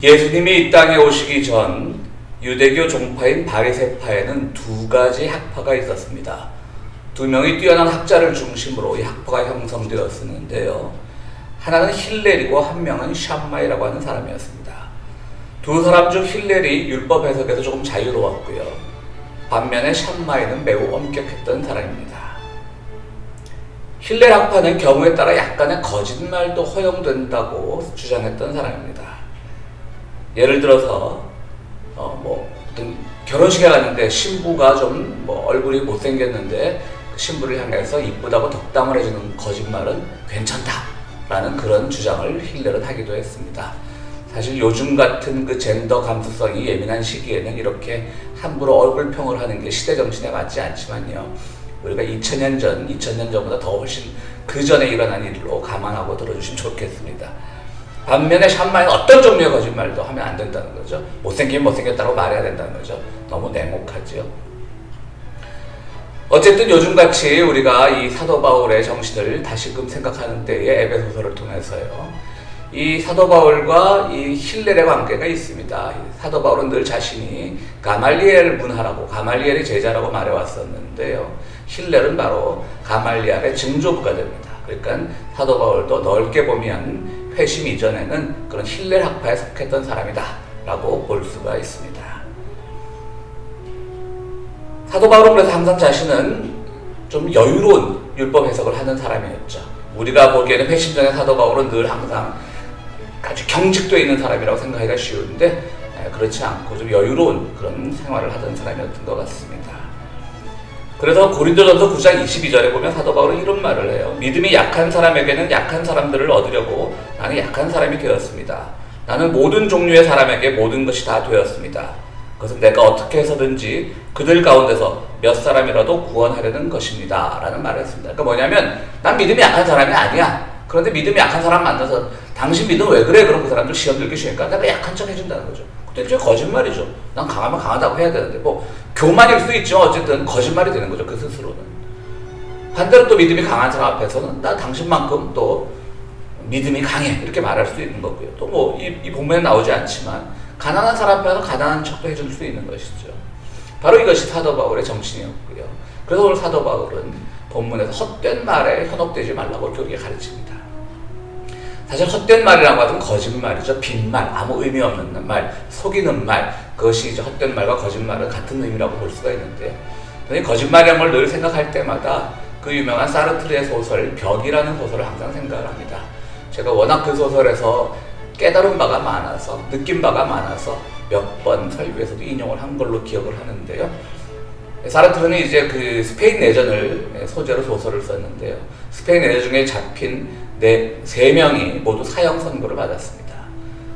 예수님이 이 땅에 오시기 전 유대교 종파인 바리새파에는 두 가지 학파가 있었습니다. 두 명의 뛰어난 학자를 중심으로 이 학파가 형성되었었는데요. 하나는 힐렐이고 한 명은 샴마이라고 하는 사람이었습니다. 두 사람 중 힐렐이 율법 해석에서 조금 자유로웠고요. 반면에 샴마이는 매우 엄격했던 사람입니다. 힐렐 학파는 경우에 따라 약간의 거짓말도 허용된다고 주장했던 사람입니다. 예를 들어서 어떤 결혼식에 갔는데 신부가 좀 얼굴이 못생겼는데 그 신부를 향해서 이쁘다고 덕담을 해주는 거짓말은 괜찮다라는 그런 주장을 힐렐은 하기도 했습니다. 사실 요즘 같은 그 젠더 감수성이 예민한 시기에는 이렇게 함부로 얼굴평을 하는 게 시대 정신에 맞지 않지만요. 우리가 2000년 전보다 더 훨씬 그 전에 일어난 일로 감안하고 들어주시면 좋겠습니다. 반면에 샴마이는 어떤 종류의 거짓말도 하면 안 된다는 거죠. 못생기면 못생겼다고 말해야 된다는 거죠. 너무 냉혹하죠. 어쨌든 요즘같이 우리가 이 사도 바울의 정신을 다시금 생각하는 때에 에베소서를 통해서요. 이 사도 바울과 이 힐렐의 관계가 있습니다. 사도 바울은 늘 자신이 가말리엘 문하라고, 가말리엘의 제자라고 말해왔었는데요. 힐렐은 바로 가말리엘의 증조부가 됩니다. 그러니까 사도 바울도 넓게 보면 회심 이전에는 그런 힐렐 학파에 속했던 사람이다 라고 볼 수가 있습니다. 사도 바울은 그래서 항상 자신은 좀 여유로운 율법 해석을 하는 사람이었죠. 우리가 보기에는 회심 전에 사도 바울은 늘 항상 아주 경직되어 있는 사람이라고 생각하기가 쉬운데 그렇지 않고 좀 여유로운 그런 생활을 하던 사람이었던 것 같습니다. 그래서 고린도전서 9장 22절에 보면 사도 바울은 이런 말을 해요. 믿음이 약한 사람에게는 약한 사람들을 얻으려고 나는 약한 사람이 되었습니다. 나는 모든 종류의 사람에게 모든 것이 다 되었습니다. 그것은 내가 어떻게 해서든지 그들 가운데서 몇 사람이라도 구원하려는 것입니다. 라는 말을 했습니다. 그러니까 뭐냐면 난 믿음이 약한 사람이 아니야. 그런데 믿음이 약한 사람 만나서 당신 믿음 왜 그래? 그럼 그 사람들 시험 들기 쉬우니까 내가 약한 척 해준다는 거죠. 그때 이제 거짓말이죠. 난 강하면 강하다고 해야 되는데 교만일 수 있지만 어쨌든 거짓말이 되는 거죠. 그 스스로는. 반대로 또 믿음이 강한 사람 앞에서는 나 당신만큼 또 믿음이 강해 이렇게 말할 수 있는 거고요. 또 이 본문에 나오지 않지만 가난한 사람 앞에서 가난한 척도 해줄 수 있는 것이죠. 바로 이것이 사도 바울의 정신이었고요. 그래서 오늘 사도 바울은 본문에서 헛된 말에 현혹되지 말라고 이렇게 가르칩니다. 사실 헛된 말이라고 하면 거짓말이죠. 빈말, 아무 의미 없는 말, 속이는 말, 그것이 이제 헛된 말과 거짓말은 같은 의미라고 볼 수가 있는데요. 거짓말이라는 걸 늘 생각할 때마다 그 유명한 사르트르의 소설 벽이라는 소설을 항상 생각을 합니다. 제가 워낙 그 소설에서 깨달은 바가 많아서, 느낀 바가 많아서 몇 번 설교에서도 인용을 한 걸로 기억을 하는데요. 사르트르는 이제 그 스페인 내전을 소재로 소설을 썼는데요. 스페인 내전 중에 잡힌 세 명이 모두 사형 선고를 받았습니다.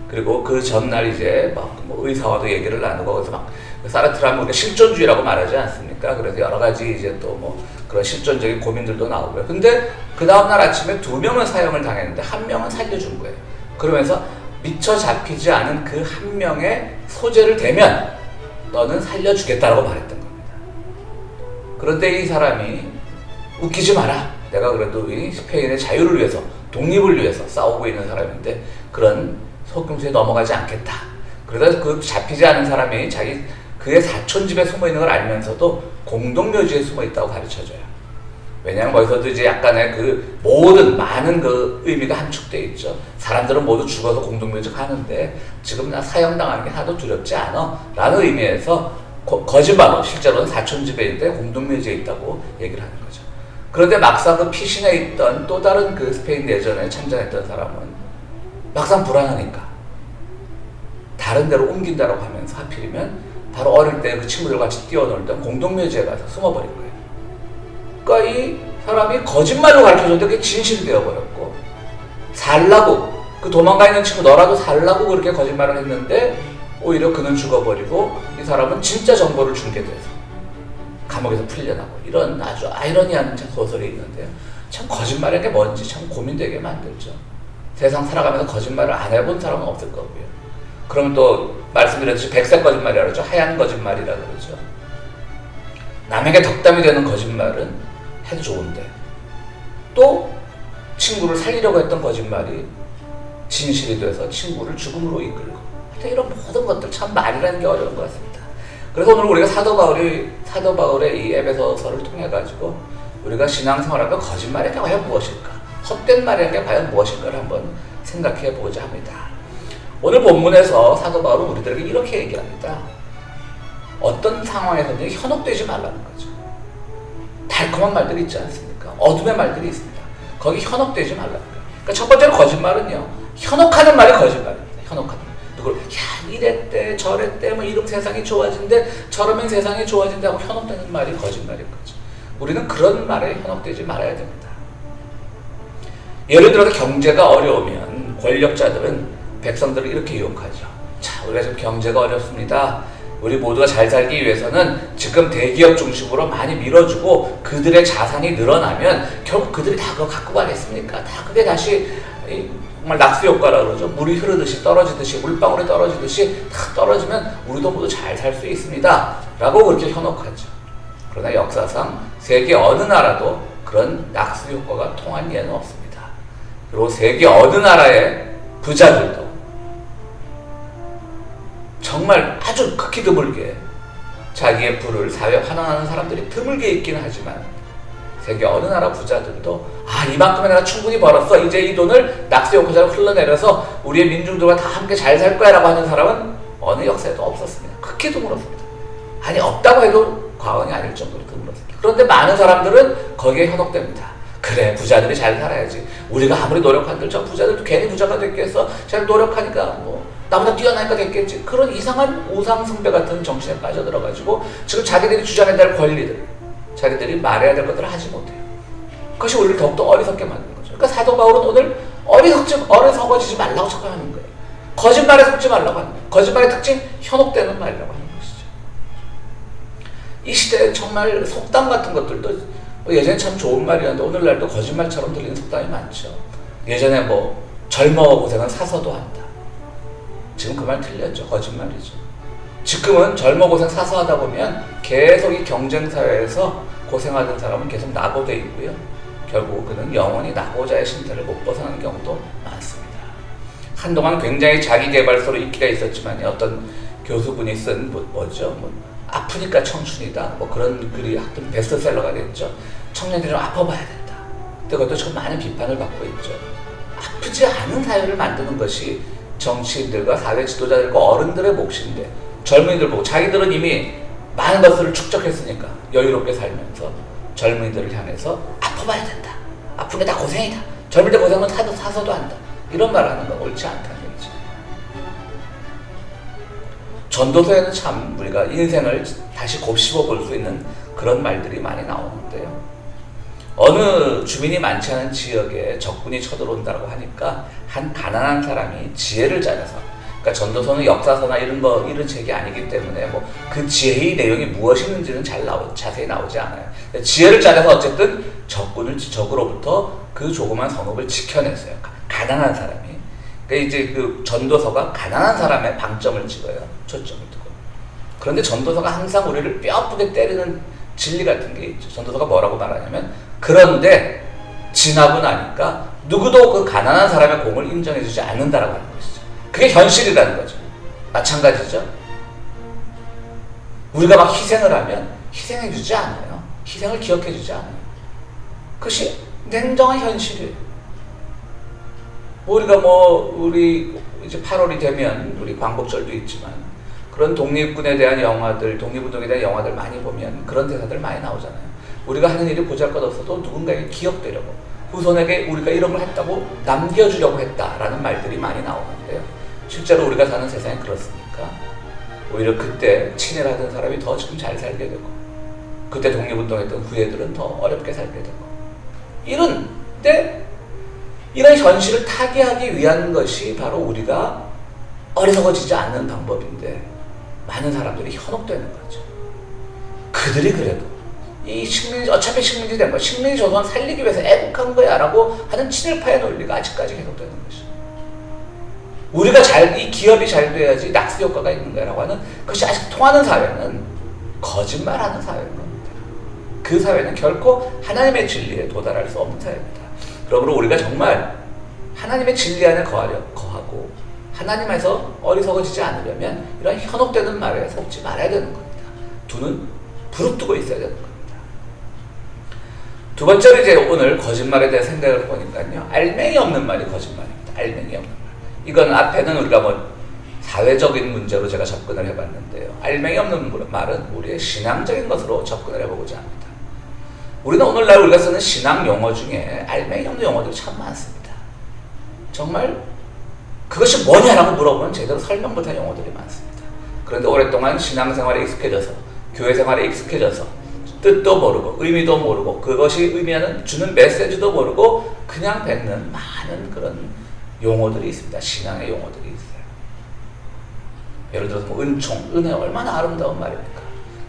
그리고 그 전날 이제 의사와도 얘기를 나누고 그래서 사르트르 하면 실존주의라고 말하지 않습니까? 그래서 여러 가지 이제 또 그런 실존적인 고민들도 나오고요. 근데 그 다음날 아침에 2명은 사형을 당했는데 1명은 살려준 거예요. 그러면서 미처 잡히지 않은 그 1명의 소재를 대면 너는 살려주겠다라고 말했던 겁니다. 그런데 이 사람이 웃기지 마라. 내가 그래도 이 스페인의 자유를 위해서, 독립을 위해서 싸우고 있는 사람인데 그런 속임수에 넘어가지 않겠다. 그러다 그 잡히지 않은 사람이 그의 사촌 집에 숨어 있는 걸 알면서도 공동묘지에 숨어 있다고 가르쳐줘요. 왜냐하면 거기서도 이제 약간의 그 많은 그 의미가 함축되어 있죠. 사람들은 모두 죽어서 공동묘지 가는데 지금 나 사형당하는 게 하나도 두렵지 않아. 라는 의미에서 거짓말로 실제로는 사촌 집에 있는데 공동묘지에 있다고 얘기를 하는 거죠. 그런데 막상 그 피신해 있던 또 다른 그 스페인 내전에 참전했던 사람은 막상 불안하니까 다른 데로 옮긴다라고 하면서 하필이면 바로 어릴 때 그 친구들과 같이 뛰어놀던 공동묘지에 가서 숨어버린 거예요. 그러니까 이 사람이 거짓말로 가르쳐줬는데 그게 진실이 되어버렸고 살라고 그 도망가 있는 친구 너라도 살라고 그렇게 거짓말을 했는데 오히려 그는 죽어버리고 이 사람은 진짜 정보를 준 게 돼서 감옥에서 풀려나고 이런 아주 아이러니한 소설이 있는데요. 참 거짓말이라는 게 뭔지 참 고민되게 만들죠. 세상 살아가면서 거짓말을 안 해본 사람은 없을 거고요. 그러면 또 말씀드렸듯이 백색 거짓말이라고 그러죠. 하얀 거짓말이라고 그러죠. 남에게 덕담이 되는 거짓말은 해도 좋은데 또 친구를 살리려고 했던 거짓말이 진실이 돼서 친구를 죽음으로 이끌고 이런 모든 것들 참 말이라는 게 어려운 것 같습니다. 그래서 오늘 우리가 사도 바울의 이 에베소서를 통해 가지고 우리가 신앙생활하고 거짓말이 과연 무엇일까, 헛된 말이라는 게 과연 무엇일까를 한번 생각해 보자 합니다. 오늘 본문에서 사도 바울은 우리들에게 이렇게 얘기합니다. 어떤 상황에서든 현혹되지 말라는 거죠. 달콤한 말들이 있지 않습니까? 어둠의 말들이 있습니다. 거기 현혹되지 말라는 거예요. 그러니까 첫 번째로 거짓말은요, 현혹하는 말이 거짓말입니다. 현혹하는 말. 누구를 이랬대 저랬대 뭐 이러면 세상이 좋아진대 저러면 세상이 좋아진대 하고 현혹되는 말이 거짓말인 거죠. 우리는 그런 말에 현혹되지 말아야 됩니다. 예를 들어서 경제가 어려우면 권력자들은 백성들을 이렇게 유혹하죠. 자, 우리가 지금 경제가 어렵습니다. 우리 모두가 잘 살기 위해서는 지금 대기업 중심으로 많이 밀어주고 그들의 자산이 늘어나면 결국 그들이 다 그거 갖고 가겠습니까? 다 그게 다시 정말 낙수 효과라 그러죠. 물이 흐르듯이 떨어지듯이 물방울이 떨어지듯이 다 떨어지면 우리도 모두 잘 살 수 있습니다. 라고 그렇게 현혹하죠. 그러나 역사상 세계 어느 나라도 그런 낙수 효과가 통한 예는 없습니다. 그리고 세계 어느 나라의 부자들도 정말 아주 극히 드물게 자기의 부를 사회에 환원하는 사람들이 드물게 있긴 하지만 세계 어느 나라 부자들도 이만큼의 내가 충분히 벌었어. 이제 이 돈을 낙수 효과로 흘러내려서 우리의 민중들과 다 함께 잘 살 거야 라고 하는 사람은 어느 역사에도 없었습니다. 극히 드물었습니다. 아니 없다고 해도 과언이 아닐 정도로 드물었습니다. 그런데 많은 사람들은 거기에 현혹됩니다. 그래 부자들이 잘 살아야지. 우리가 아무리 노력한들 저 부자들도 괜히 부자가 됐겠어. 잘 노력하니까 뭐 나보다 뛰어나니까 됐겠지. 그런 이상한 우상숭배 같은 정신에 빠져들어가지고 지금 자기들이 주장해야 될 권리들, 자기들이 말해야 될 것들을 하지 못해요. 그것이 우리를 더욱더 어리석게 만드는 거죠. 그러니까 사도 바울은 오늘 어리석어지지 말라고 척하는 거예요. 거짓말에 속지 말라고 하는 거예요. 거짓말의 특징, 현혹되는 말이라고 하는 것이죠. 이 시대에 정말 속담 같은 것들도 예전에 참 좋은 말이었는데 오늘날도 거짓말처럼 들리는 속담이 많죠. 예전에 뭐 젊어 고생은 사서도 한다. 지금 그 말 틀렸죠. 거짓말이죠. 지금은 젊어 고생 사서 하다 보면 계속 이 경쟁 사회에서 고생하던 사람은 계속 낙오돼 있고요. 결국 그는 영원히 낙오자의 신세를 못 벗어나는 경우도 많습니다. 한동안 굉장히 자기개발서로 인기가 있었지만 어떤 교수분이 쓴 뭐죠? 아프니까 청춘이다. 뭐 그런 글이 하여튼 베스트셀러가 됐죠. 청년들이 좀 아파봐야 된다. 근데 그것도 좀 많은 비판을 받고 있죠. 아프지 않은 사회를 만드는 것이 정치인들과 사회 지도자들과 어른들의 몫인데 젊은이들 보고 자기들은 이미 많은 것들을 축적했으니까 여유롭게 살면서 젊은이들을 향해서 아파봐야 된다. 아픈 게 다 고생이다. 젊을 때 고생은 사서도 한다. 이런 말 하는 건 옳지 않다는 얘기죠. 전도서에는 참 우리가 인생을 다시 곱씹어 볼 수 있는 그런 말들이 많이 나오는데요. 어느 주민이 많지 않은 지역에 적군이 쳐들어온다고 하니까 한 가난한 사람이 지혜를 짜내서, 그러니까 전도서는 역사서나 이런 책이 아니기 때문에 그 지혜의 내용이 무엇이는지는 자세히 나오지 않아요. 지혜를 짜내서 어쨌든 적으로부터 그 조그만 성읍을 지켜냈어요. 가난한 사람이. 그러니까 이제 그 전도서가 가난한 사람의 방점을 찍어요. 초점을 두고. 그런데 전도서가 항상 우리를 뼈 아프게 때리는 진리 같은 게 있죠. 전도서가 뭐라고 말하냐면, 그런데 지나고 나니까 누구도 그 가난한 사람의 공을 인정해주지 않는다라고 하는 것이죠. 그게 현실이라는 거죠. 마찬가지죠. 우리가 막 희생을 하면 희생해주지 않아요. 희생을 기억해주지 않아요. 그것이 냉정한 현실이에요. 우리가 우리 이제 8월이 되면 우리 광복절도 있지만 그런 독립군에 대한 영화들, 독립운동에 대한 영화들 많이 보면 그런 대사들 많이 나오잖아요. 우리가 하는 일이 보잘것없어도 누군가에게 기억되려고, 후손에게 우리가 이런 걸 했다고 남겨주려고 했다라는 말들이 많이 나오는데요. 실제로 우리가 사는 세상이 그렇습니까? 오히려 그때 친일하던 사람이 더 지금 잘 살게 되고, 그때 독립운동했던 후예들은 더 어렵게 살게 되고, 이런 현실을 타개하기 위한 것이 바로 우리가 어리석어지지 않는 방법인데 많은 사람들이 현혹되는 거죠. 그들이 그래도 어차피 식민지 된 거야. 식민지 조선 살리기 위해서 애국한 거야 라고 하는 친일파의 논리가 아직까지 계속되는 것이죠. 우리가 이 기업이 잘 돼야지 낙수 효과가 있는 거야 라고 하는 것이 아직 통하는 사회는 거짓말하는 사회인 겁니다. 그 사회는 결코 하나님의 진리에 도달할 수 없는 사회입니다. 그러므로 우리가 정말 하나님의 진리 안에 거하고 하나님에서 어리석어지지 않으려면 이런 현혹되는 말에 속지 말아야 되는 겁니다. 두 눈 부릅뜨고 있어야 되는 겁니다. 두 번째로 이제 오늘 거짓말에 대해 생각을 해보니까요. 알맹이 없는 말이 거짓말입니다. 알맹이 없는 말. 이건 앞에는 우리가 뭐 사회적인 문제로 제가 접근을 해봤는데요. 알맹이 없는 말은 우리의 신앙적인 것으로 접근을 해보고자 합니다. 우리는 오늘날 우리가 쓰는 신앙 용어 중에 알맹이 없는 용어들이 참 많습니다. 정말 그것이 뭐냐라고 물어보면 제대로 설명 못한 용어들이 많습니다. 그런데 오랫동안 신앙생활에 익숙해져서 교회 생활에 익숙해져서 뜻도 모르고 의미도 모르고 그것이 의미하는 주는 메시지도 모르고 그냥 뱉는 많은 그런 용어들이 있습니다. 신앙의 용어들이 있어요. 예를 들어서 뭐 은총, 은혜 얼마나 아름다운 말입니까?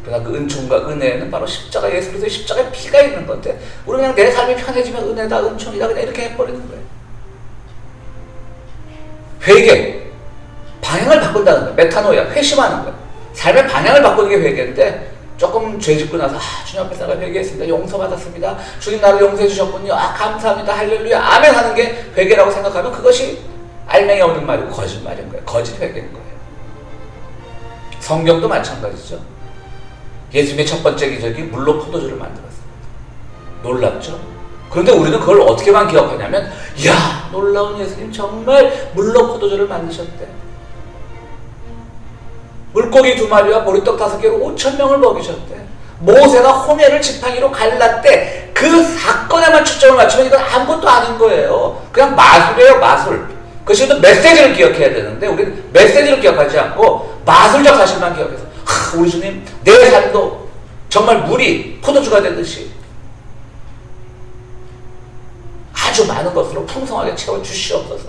그러나 그 은총과 은혜는 바로 십자가 예수 그리스도의 십자가에 피가 있는 건데 우리 그냥 내 삶이 편해지면 은혜다 은총이다 그냥 이렇게 해버리는 거예요. 회개, 방향을 바꾼다는 거예요. 메타노이아, 회심하는 거예요. 삶의 방향을 바꾸는 게 회개인데 조금 죄 짓고 나서 주님 앞에 내가 회개했습니다. 용서받았습니다. 주님 나를 용서해 주셨군요. 감사합니다. 할렐루야. 아멘 하는 게 회개라고 생각하면 그것이 알맹이 없는 말이고 거짓말인 거예요. 거짓 회개인 거예요. 성경도 마찬가지죠. 예수님의 첫 번째 기적이 물로 포도주를 만들었습니다. 놀랍죠? 그런데 우리는 그걸 어떻게만 기억하냐면 이야 놀라운 예수님 정말 물로 포도주를 만드셨대. 물고기 2마리와 보리떡 5개로 5,000명을 먹이셨대. 모세가 홍해를 지팡이로 갈랐대. 그 사건에만 초점을 맞추면 이건 아무것도 아닌 거예요. 그냥 마술이에요, 마술. 그것이 또 메시지를 기억해야 되는데 우리는 메시지를 기억하지 않고 마술적 사실만 기억해서 우리 주님 내 삶도 정말 물이 포도주가 되듯이 아주 많은 것으로 풍성하게 채워주시옵소서.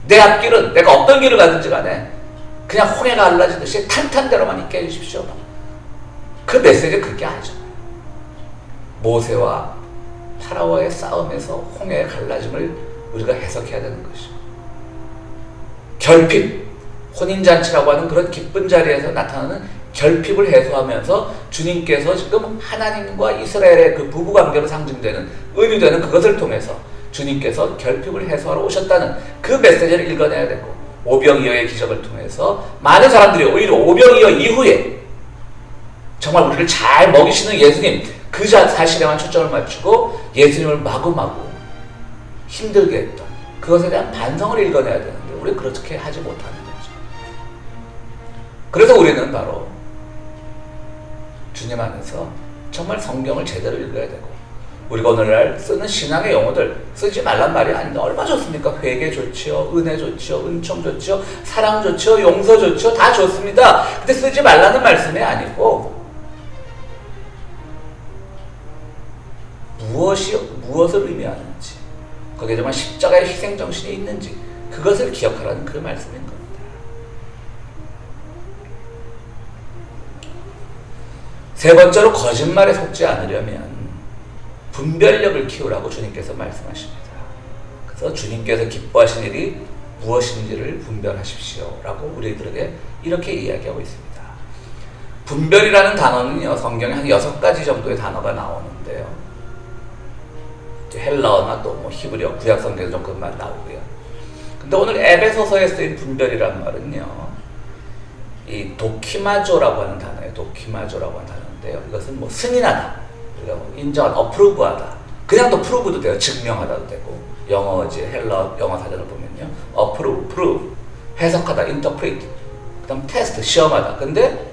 내 앞길은 내가 어떤 길을 가든지 간에 그냥 홍해가 갈라지듯이 탄탄대로만 있게 해주십시오. 그 메시지는 그게 아니잖아요. 모세와 파라오의 싸움에서 홍해의 갈라짐을 우리가 해석해야 되는 것이죠. 결핍, 혼인잔치라고 하는 그런 기쁜 자리에서 나타나는 결핍을 해소하면서 주님께서 지금 하나님과 이스라엘의 그 부부관계로 상징되는 의미되는 그것을 통해서 주님께서 결핍을 해소하러 오셨다는 그 메시지를 읽어내야 되고 오병이어의 기적을 통해서 많은 사람들이 오히려 오병이어 이후에 정말 우리를 잘 먹이시는 예수님 그 사실에만 초점을 맞추고 예수님을 마구마구 힘들게 했던 그것에 대한 반성을 읽어내야 되는데 우리는 그렇게 하지 못하는 거죠. 그래서 우리는 바로 주님 안에서 정말 성경을 제대로 읽어야 되고 우리가 오늘날 쓰는 신앙의 용어들 쓰지 말란 말이 아닌데 얼마나 좋습니까? 회개 좋지요, 은혜 좋지요, 은총 좋지요, 사랑 좋지요, 용서 좋지요, 다 좋습니다. 근데 쓰지 말라는 말씀이 아니고 무엇을 의미하는지 거기에 정말 십자가의 희생정신이 있는지 그것을 기억하라는 그 말씀인 겁니다. 세 번째로 거짓말에 속지 않으려면 분별력을 키우라고 주님께서 말씀하십니다. 그래서 주님께서 기뻐하신 일이 무엇인지를 분별하십시오 라고 우리들에게 이렇게 이야기하고 있습니다. 분별이라는 단어는요 성경에 한 6가지 정도의 단어가 나오는데요 헬라어나 또 뭐 히브리어 구약 성경에 좀 그것만 나오고요. 근데 오늘 에베소서에 쓰인 분별이라는 말은요 이 도키마조라고 하는 단어예요. 도키마조라고 하는 단어인데요 이것은 뭐 승인하다, 뭐 인정하다, 어프루브하다, 그냥 또 프루브도 돼요. 증명하다도 되고 영어지 헬라 영어 사전을 보면요 어프루브, 프루브, 해석하다, 인터프리트, 그 다음 테스트, 시험하다. 근데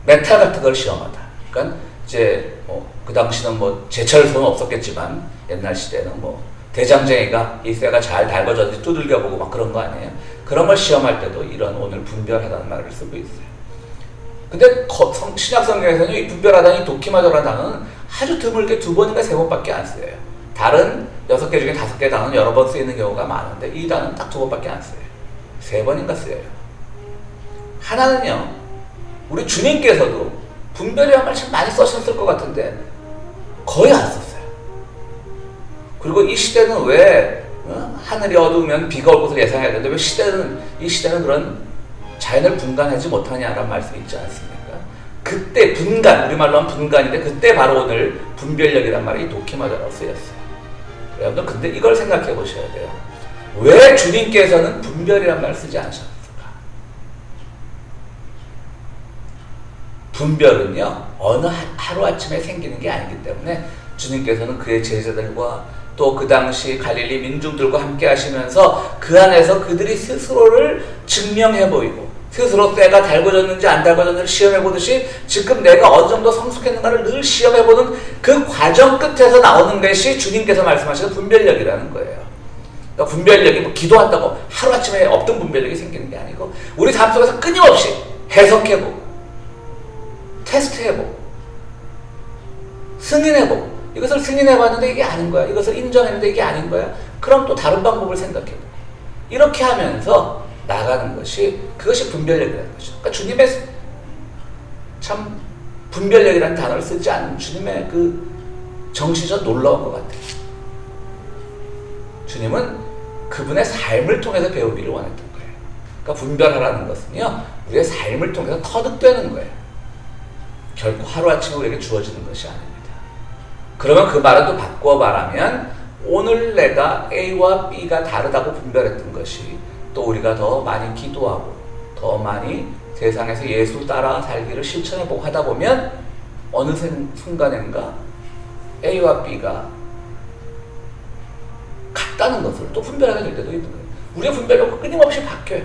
메탈 같은 걸 시험하다. 그러니까 이제 뭐 그 당시는 뭐 제철소는 없었겠지만 옛날 시대는 뭐 대장쟁이가 이 쇠가 잘 달궈졌는지 두들겨보고 막 그런 거 아니에요. 그런 걸 시험할 때도 이런 오늘 분별하다는 말을 쓰고 있어요. 근데 신약 성경에서는 이 분별하다니 도키마조라는 단어는 아주 드물게 2번인가 3번밖에 안 쓰여요. 다른 6개 중에 5개 단어는 여러 번 쓰이는 경우가 많은데 이 단어는 딱 2번밖에 안 쓰여요. 3번인가 쓰여요. 하나는요 우리 주님께서도 분별이라는 말 참 많이 써셨을 것 같은데 거의 안 썼어요. 그리고 이 시대는 왜 하늘이 어두우면 비가 올 것을 예상해야 되는데 왜 이 시대는 그런 자연을 분간하지 못하냐라는 말씀이 있지 않습니까? 그때 분간, 우리말로 하면 분간인데 그때 바로 오늘 분별력이란 말이 도키마조라고 쓰였어요. 여러분들 근데 이걸 생각해 보셔야 돼요. 왜 주님께서는 분별이란 말을 쓰지 않으셨을까? 분별은요, 어느 하루아침에 생기는 게 아니기 때문에 주님께서는 그의 제자들과 또 그 당시 갈릴리 민중들과 함께 하시면서 그 안에서 그들이 스스로를 증명해 보이고 스스로 쇠가 달궈졌는지 안 달궈졌는지 시험해 보듯이 지금 내가 어느 정도 성숙했는가를 늘 시험해 보는 그 과정 끝에서 나오는 것이 주님께서 말씀하시는 분별력이라는 거예요. 그러니까 분별력이 뭐 기도한다고 하루아침에 없던 분별력이 생기는 게 아니고 우리 삶 속에서 끊임없이 해석해보고 테스트해보고 승인해보고 이것을 승인해봤는데 이게 아닌 거야. 이것을 인정했는데 이게 아닌 거야. 그럼 또 다른 방법을 생각해보고 이렇게 하면서 나가는 것이 그것이 분별력이라는 거죠. 그러니까 주님의 참 분별력이라는 단어를 쓰지 않는 주님의 그 정신이 좀 놀라운 것 같아요. 주님은 그분의 삶을 통해서 배우기를 원했던 거예요. 그러니까 분별하라는 것은요, 우리의 삶을 통해서 터득되는 거예요. 결코 하루아침에 우리에게 주어지는 것이 아닙니다. 그러면 그 말을 또 바꿔 말하면 오늘 내가 A와 B가 다르다고 분별했던 것이 또 우리가 더 많이 기도하고 더 많이 세상에서 예수 따라 살기를 실천해보고 하다 보면 어느 순간인가 A와 B가 같다는 것을 또 분별하게 될 때도 있는 거예요. 우리의 분별력은 끊임없이 바뀌어요.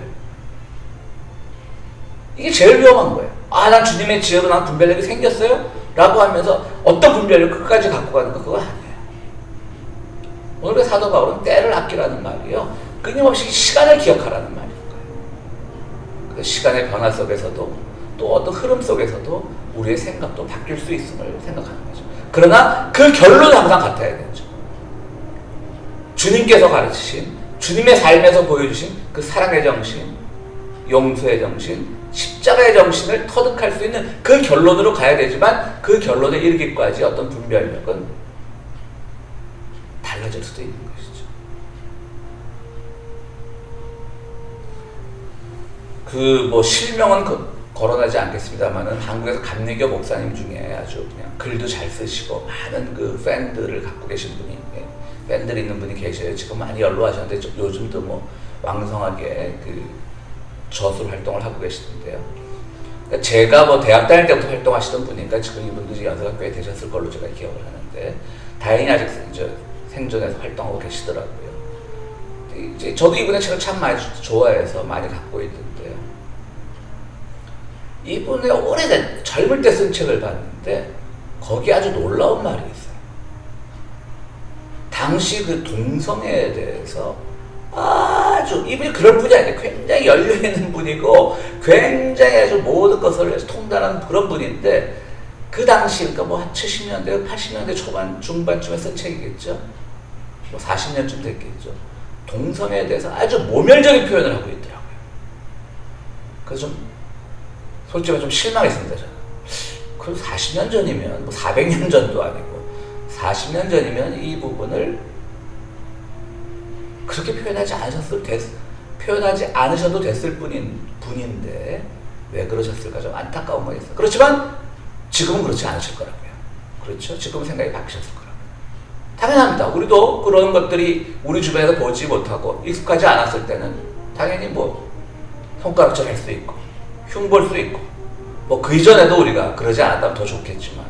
이게 제일 위험한 거예요. 난 주님의 지혜로 난 분별력이 생겼어요? 라고 하면서 어떤 분별력을 끝까지 갖고 가는 거 그거 아니에요. 오늘 사도 바울은 때를 아끼라는 말이요, 끊임없이 시간을 기억하라는 말인 거예요. 그 시간의 변화 속에서도 또 어떤 흐름 속에서도 우리의 생각도 바뀔 수 있음을 생각하는 거죠. 그러나 그 결론은 항상 같아야 되죠. 주님께서 가르치신, 주님의 삶에서 보여주신 그 사랑의 정신, 용서의 정신, 십자가의 정신을 터득할 수 있는 그 결론으로 가야 되지만 그 결론에 이르기까지 어떤 분별력은 달라질 수도 있는 것이죠. 실명은 거론하지 않겠습니다만은 한국에서 감리교 목사님 중에 아주 그냥 글도 잘 쓰시고 많은 그 팬들을 갖고 계신 분이, 팬들이 있는 분이 계셔요. 지금 많이 연로하셨는데 요즘도 뭐 왕성하게 그 저술 활동을 하고 계시던데요. 그러니까 제가 대학 다닐 때부터 활동하시던 분이니까 지금 이분들이 연세가 꽤 되셨을 걸로 제가 기억을 하는데 다행히 아직 생존해서 활동하고 계시더라고요. 이제 저도 이분의 책을 참 많이 좋아해서 많이 갖고 있는데요. 이분의 오래된 젊을 때 쓴 책을 봤는데 거기에 아주 놀라운 말이 있어요. 당시 그 동성애에 대해서 아주 이분이 그럴 분이 아니에요. 굉장히 열려있는 분이고 굉장히 아주 모든 것을 통달하는 그런 분인데 그 당시 그러니까 한 70년대 80년대 초반 중반쯤에 쓴 책이겠죠. 40년쯤 됐겠죠. 동성애에 대해서 아주 모멸적인 표현을 하고 있더라고요. 그래서 솔직히 좀 실망했습니다. 저는. 그 40년 전이면 400년 전도 아니고 40년 전이면 이 부분을 그렇게 표현하지 않으셔도 됐을 분인데 왜 그러셨을까 좀 안타까운 거 있어요. 그렇지만 지금은 그렇지 않으실 거라고요. 그렇죠? 지금은 생각이 바뀌셨을 거라고요. 당연합니다. 우리도 그런 것들이 우리 주변에서 보지 못하고 익숙하지 않았을 때는 당연히 손가락질 할 수 있고 흉볼 수 있고 그 이전에도 우리가 그러지 않았다면 더 좋겠지만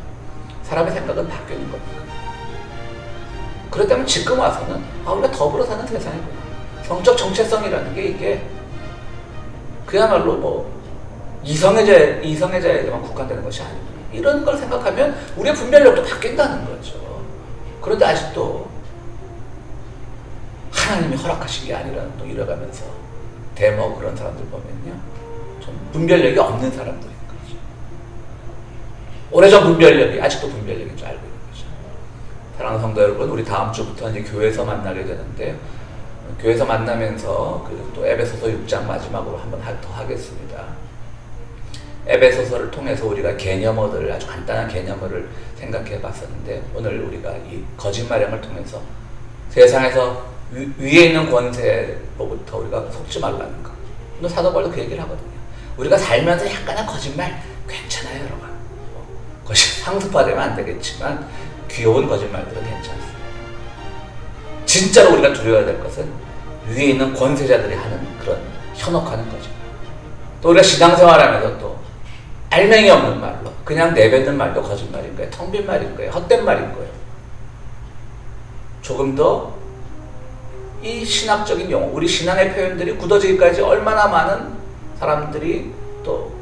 사람의 생각은 바뀌는 겁니다. 그렇다면 지금 와서는 우리가 더불어 사는 세상이구나. 성적 정체성이라는 게 이게 그야말로 이성애자에게만 국한되는 것이 아니구나. 이런 걸 생각하면 우리의 분별력도 바뀐다는 거죠. 그런데 아직도 하나님이 허락하신 게 아니라는 또 이래가면서 그런 사람들 보면요, 좀 분별력이 없는 사람들인 거죠. 오래전 분별력이 아직도 분별력인 줄 알고 있는 거죠. 사랑하는 성도 여러분, 우리 다음 주부터 이제 교회에서 만나게 되는데 교회에서 만나면서 또 에베소서 6장 마지막으로 한번 더 하겠습니다. 에베소서를 통해서 우리가 개념어들, 아주 간단한 개념어를 생각해 봤었는데 오늘 우리가 이 거짓말형을 통해서 세상에서 위에 있는 권세로부터 우리가 속지 말라는 거. 오늘 사도 바울도 그 얘기를 하거든요. 우리가 살면서 약간의 거짓말 괜찮아요, 여러분. 그것이 상습화되면 안 되겠지만 귀여운 거짓말들은 괜찮습니다. 진짜로 우리가 두려워야 될 것은 위에 있는 권세자들이 하는 그런 현혹하는 거죠. 또 우리가 신앙생활하면서 또 알맹이 없는 말로 그냥 내뱉는 말도 거짓말인 거예요. 텅 빈 말인 거예요. 헛된 말인 거예요. 조금 더 이 신학적인 용어, 우리 신앙의 표현들이 굳어지기까지 얼마나 많은 사람들이 또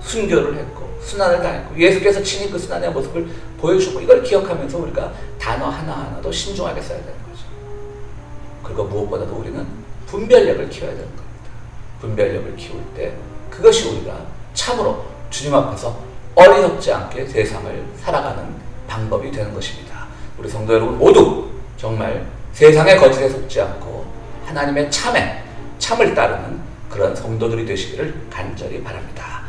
순교를 했고 순환을 당했고 예수께서 친히 그 순환의 모습을 보여주고 이걸 기억하면서 우리가 단어 하나하나도 신중하게 써야 되는 거죠. 그리고 무엇보다도 우리는 분별력을 키워야 되는 겁니다. 분별력을 키울 때 그것이 우리가 참으로 주님 앞에서 어리석지 않게 세상을 살아가는 방법이 되는 것입니다. 우리 성도 여러분 모두 정말 세상의 거짓에 속지 않고 하나님의 참을 따르는 그런 성도들이 되시기를 간절히 바랍니다.